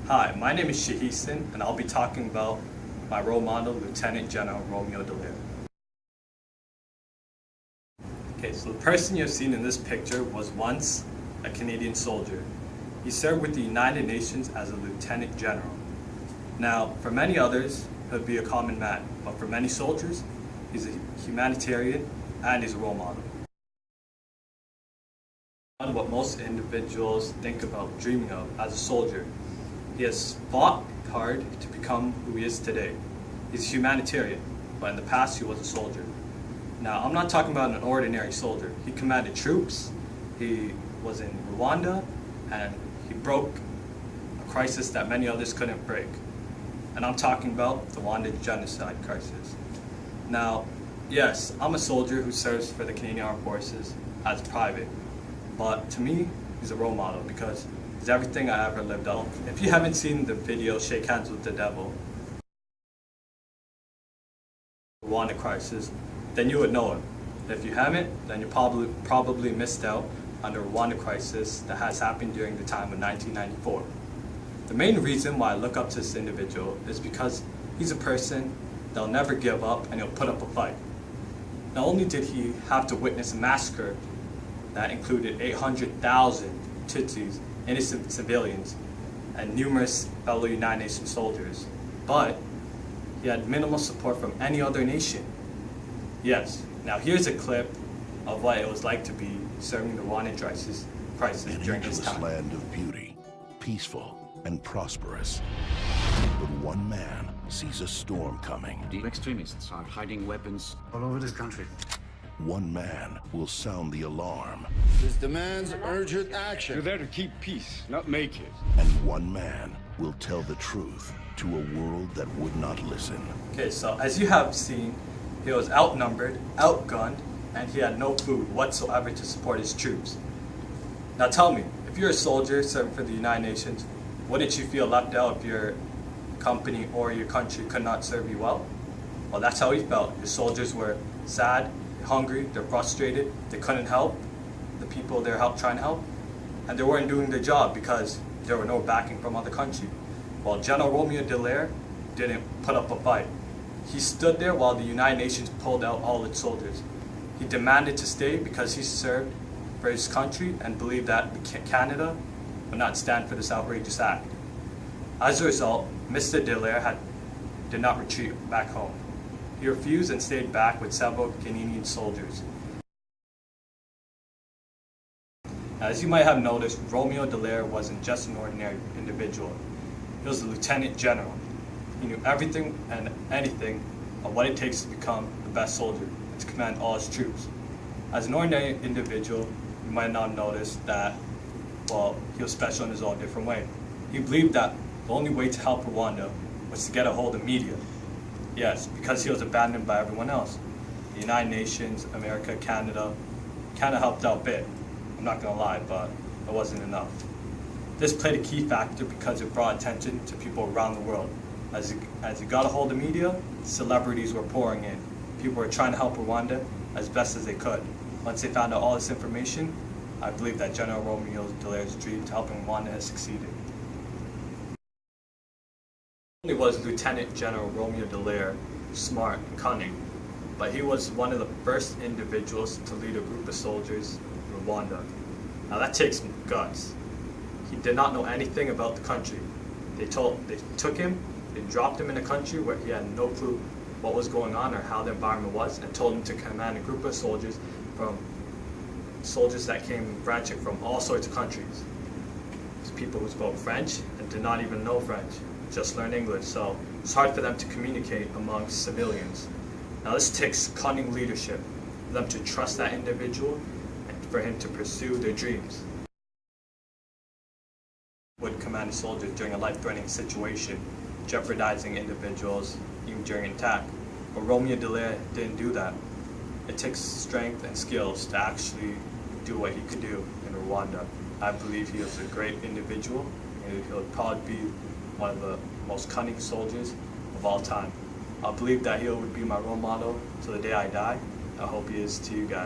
Hi, my name is Shahisan, and I'll be talking about my role model, Lieutenant General Romeo Dallaire. Okay, so the person you've seen in this picture was once a Canadian soldier. He served with the United Nations as a Lieutenant General. Now, for many others, he'll be a common man, but for many soldiers, he's a humanitarian and he's a role model. What most individuals think about dreaming of as a soldier. He has fought hard to become who he is today. He's a humanitarian, but in the past he was a soldier. Now, I'm not talking about an ordinary soldier. He commanded troops, he was in Rwanda, and he broke a crisis that many others couldn't break. And I'm talking about the Rwanda genocide crisis. Now, yes, I'm a soldier who serves for the Canadian Armed Forces as a private. But to me, he's a role model because he's everything I ever lived up. If you haven't seen the video, Shake Hands with the Devil, the Rwanda crisis, then you would know him. If you haven't, then you probably missed out on the Rwanda crisis that has happened during the time of 1994. The main reason why I look up to this individual is because he's a person that'll never give up and he'll put up a fight. Not only did he have to witness a massacre that included 800,000 Tutsis, innocent civilians, and numerous fellow United Nations soldiers, but he had minimal support from any other nation. Yes, now here's a clip of what it was like to be serving the Rwandan crisis during this time. An land of beauty, peaceful and prosperous. But one man sees a storm coming. The extremists are hiding weapons all over this country. One man will sound the alarm. This demands urgent action. You're there to keep peace, not make it. And one man will tell the truth to a world that would not listen. Okay, so as you have seen, he was outnumbered, outgunned, and he had no food whatsoever to support his troops. Now tell me, if you're a soldier serving for the United Nations, wouldn't you feel left out if your company or your country could not serve you well? Well, that's how he felt. His soldiers were sad, hungry, they're frustrated, they couldn't help the people they're trying to help, and they weren't doing their job because there were no backing from other countries. While General Romeo Dallaire didn't put up a fight. He stood there while the United Nations pulled out all its soldiers. He demanded to stay because he served for his country and believed that Canada would not stand for this outrageous act. As a result, Mr. Dallaire did not retreat back home. He refused and stayed back with several Canadian soldiers. As you might have noticed, Romeo Dallaire wasn't just an ordinary individual. He was a lieutenant general. He knew everything and anything of what it takes to become the best soldier and to command all his troops. As an ordinary individual, you might not have noticed that, well, he was special in his own different way. He believed that the only way to help Rwanda was to get a hold of media. Yes, because he was abandoned by everyone else. The United Nations, America, Canada helped out a bit. I'm not gonna lie, but it wasn't enough. This played a key factor because it brought attention to people around the world. As he got a hold of media, celebrities were pouring in. People were trying to help Rwanda as best as they could. Once they found out all this information, I believe that General Romeo Dallaire's dream to helping Rwanda has succeeded. Not only was Lieutenant General Romeo Dallaire smart and cunning, but he was one of the first individuals to lead a group of soldiers in Rwanda. Now that takes guts. He did not know anything about the country. They took him, they dropped him in a country where he had no clue what was going on or how the environment was, and told him to command a group of soldiers that came branching from all sorts of countries. There's people who spoke French and did not even know French, just learned English, so it's hard for them to communicate amongst civilians. Now this takes cunning leadership, for them to trust that individual and for him to pursue their dreams. Would command soldiers during a life-threatening situation, jeopardizing individuals even during an attack. But Romeo Dallaire didn't do that. It takes strength and skills to actually do what he could do in Rwanda. I believe he was a great individual, and he'll probably be one of the most cunning soldiers of all time. I believe that he would be my role model till the day I die. I hope he is to you guys.